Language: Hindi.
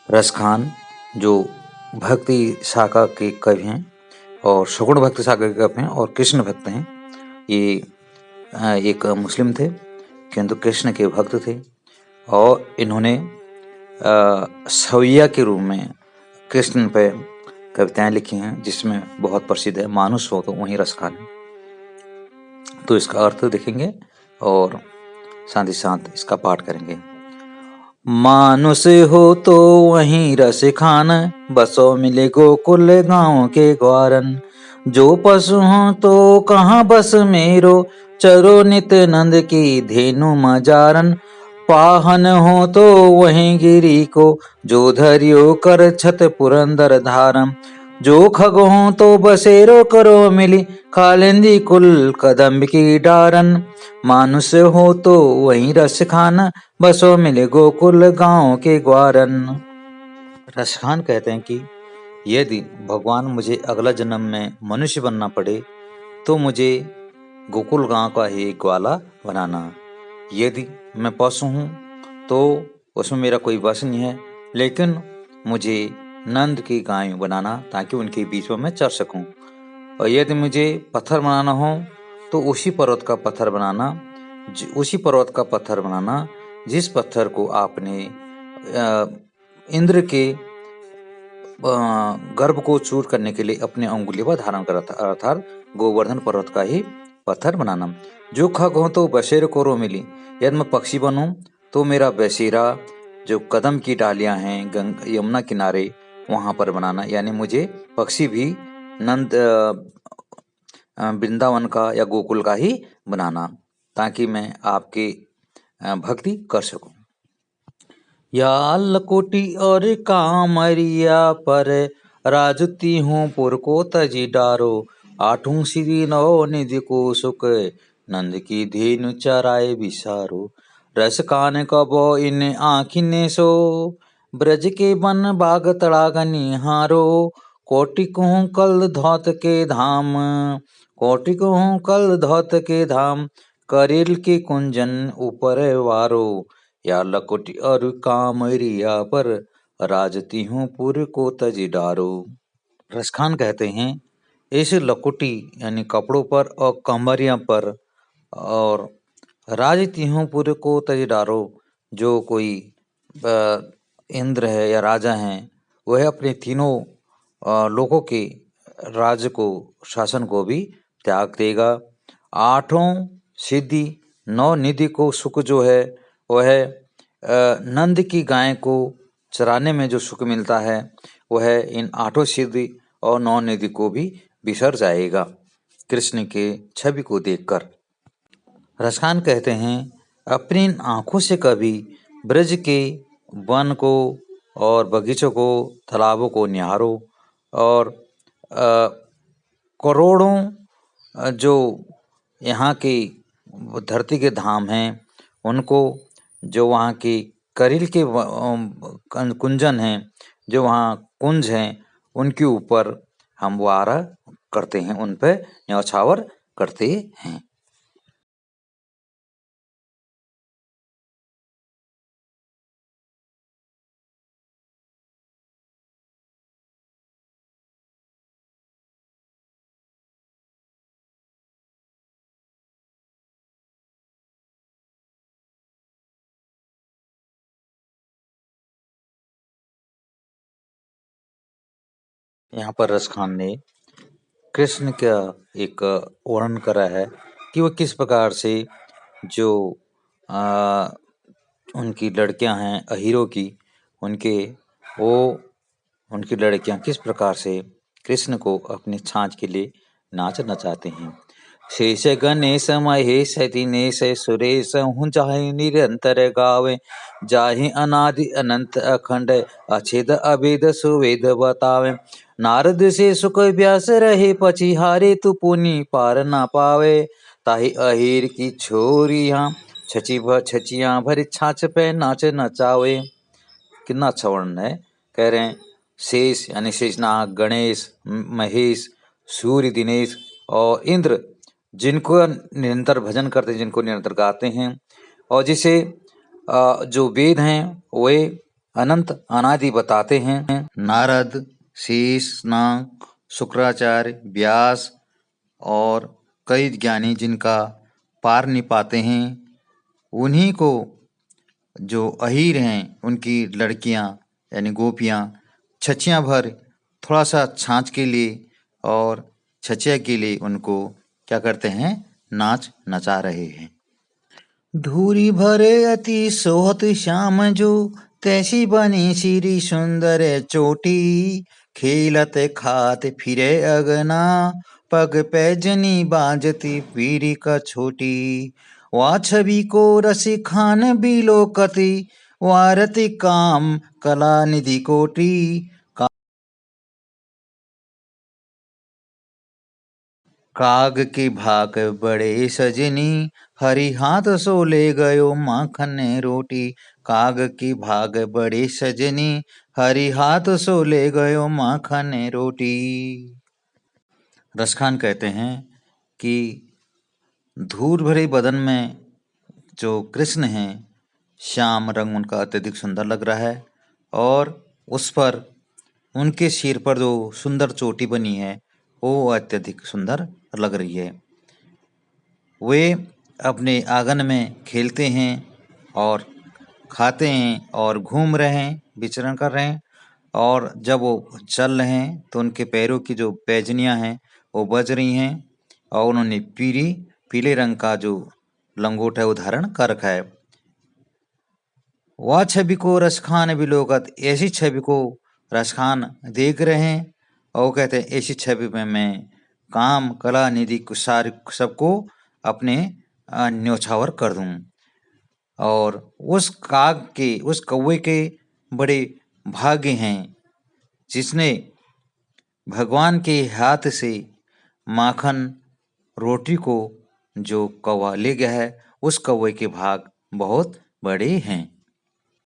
रसखान जो भक्ति शाखा के कवि हैं और सगुण भक्ति शाखा के कवि हैं और कृष्ण भक्त हैं। ये एक मुस्लिम थे किंतु कृष्ण के भक्त थे और इन्होंने सवैया के रूप में कृष्ण पे कविताएं लिखी हैं, जिसमें बहुत प्रसिद्ध है मानुष हो तो वहीं रस खाना। तो इसका अर्थ देखेंगे और साथ ही साथ इसका पाठ करेंगे। मानुष हो तो वहीं रस खान, बसो मिले गोकुल गाँव के ग्वारन। जो पशु हो तो कहाँ बस मेरो, चरो नित नंद की धेनु मजारन। पाहन हो तो वहीं गिरी को, जो धरियो कर छत पुरंदर धारम। जो खग हो तो बसेरो करो मिली, खालिंदी कुल कदम्ब की डारन। मानुष हो तो वहीं रस खाना, बसो मिले गोकुल गांव के ग्वारन। रसखान कहते हैं कि यदि भगवान मुझे अगला जन्म में मनुष्य बनना पड़े तो मुझे गोकुल गांव का ही ग्वाला बनाना। यदि मैं पशु हूँ तो उसमें मेरा कोई वश नहीं है, लेकिन मुझे नंद की गाय बनाना ताकि उनके बीच में मैं चर सकूं। और यदि मुझे पत्थर बनाना हो तो उसी पर्वत का पत्थर बनाना जिस पत्थर को आपने इंद्र के गर्भ को चूर करने के लिए अपने अंगुली पर धारण करा था, अर्थात गोवर्धन पर्वत का ही पत्थर बनाना। जो खग हो तो बसेर को रो मिली, यदि मैं पक्षी बनूं तो मेरा बसेरा जो कदम की डालियां हैं यमुना किनारे वहां पर बनाना, यानी मुझे पक्षी भी नंद वृंदावन का या गोकुल का ही बनाना ताकि मैं आपकी भक्ति कर सकूं। या लकोटी और कामरिया पर, राजती हूँ पुर को तजी डारो। आठों श्री नौ निधि को सुख, नंद की धेनु चराए विसारो। रस कान कबो इन आँखिने सो, ब्रज के बन बाग तड़ाग निहारो। कोटि कहूँ कल धौत के धाम, कोटि कहूँ कल धौत के धाम। करेल के कुंजन ऊपर वारो, या लकुटी और कामरिया पर, राजती हूँ पुर को तज डारो। रसखान कहते हैं इस लकुटी यानी कपड़ों पर और कमरिया पर और राजती हूँ पुर को तज डारो। जो कोई इंद्र है या राजा हैं वह अपने तीनों लोगों के राज्य को शासन को भी त्याग देगा। आठों सिद्धि नौ निधि को सुख जो है वह नंद की गाय को चराने में जो सुख मिलता है वह इन आठों सिद्धि और नौ निधि को भी बिसर जाएगा कृष्ण के छवि को देखकर। रसखान कहते हैं अपनी आंखों से कभी ब्रज के वन को और बगीचों को तालाबों को निहारो और करोड़ों जो यहाँ की धरती के धाम हैं उनको, जो वहाँ की करील के कुंजन हैं, जो वहाँ कुंज हैं उनके ऊपर हम वारा करते हैं, उन पे न्यौछावर करते हैं। यहाँ पर रसखान ने कृष्ण का एक वर्णन करा है कि वो किस प्रकार से जो उनकी लड़कियां हैं अहीरो की, वो उनकी लड़कियां किस प्रकार से कृष्ण को अपनी छाछ के लिए नाच नचाते हैं। शेष गणेश महेश दिनेश सुरेश हूँ जाहि निरंतर गावे। जाहि अनादि अनंत अखंड अछेद अभेद सुवेद बतावे। नारद से सुख व्यास रहे पछिहारे, तू पुनि पार ना पावे। ताहि अहीर की छोरियां छचियां भरी छाछ पे नाच नचावे। कितना अच्छा वर्णन है। कह रहे हैं शेष यानी शेषनाग, गणेश, महेश, सूर्य, दिनेश और इंद्र जिनको निरंतर भजन करते हैं, जिनको निरंतर गाते हैं और जिसे जो वेद हैं वे अनंत अनादि बताते हैं। नारद, शेष नाग, शुक्राचार्य, व्यास और कई ज्ञानी जिनका पार नहीं पाते हैं, उन्हीं को जो अहीर हैं उनकी लड़कियां यानी गोपियां छछियां भर थोड़ा सा छाछ के लिए और छछिया के लिए उनको क्या करते हैं, नाच नचा रहे हैं। धूरी भरे अति सोहत श्याम जो, तैसी बनी श्री सुंदर चोटी। खेलत खात फिरे अगना, पग पैजनी बाजती पीरी का छोटी। वा छवि को रसी खान बिलोकती, वारती काम कला निधि कोटी। काग के भाग बड़े सजनी, हरि हाथ सो ले गयो माखन रोटी। काग के भाग बड़े सजनी, हरि हाथ सो ले गयो माखन रोटी। रसखान कहते हैं कि धूल भरे बदन में जो कृष्ण हैं, श्याम रंग उनका अत्यधिक सुंदर लग रहा है और उस पर उनके सिर पर जो सुंदर चोटी बनी है वो अत्यधिक सुंदर लग रही है। वे अपने आंगन में खेलते हैं और खाते हैं और घूम रहे हैं, विचरण कर रहे हैं। और जब वो चल रहे हैं तो उनके पैरों की जो पैजनियां हैं वो बज रही हैं और उन्होंने पीले रंग का जो लंगोट है वो धारण कर रखा है। वह छवि को रसखान बिलोकत, ऐसी छवि को रसखान देख रहे हैं और वो कहते हैं ऐसी छवि में मैं काम कला निधि सारे सबको अपने न्योछावर कर दूं। और उस कौवे के बड़े भाग्य हैं जिसने भगवान के हाथ से माखन रोटी को जो कौवा ले गया है, उस कौवे के भाग बहुत बड़े हैं।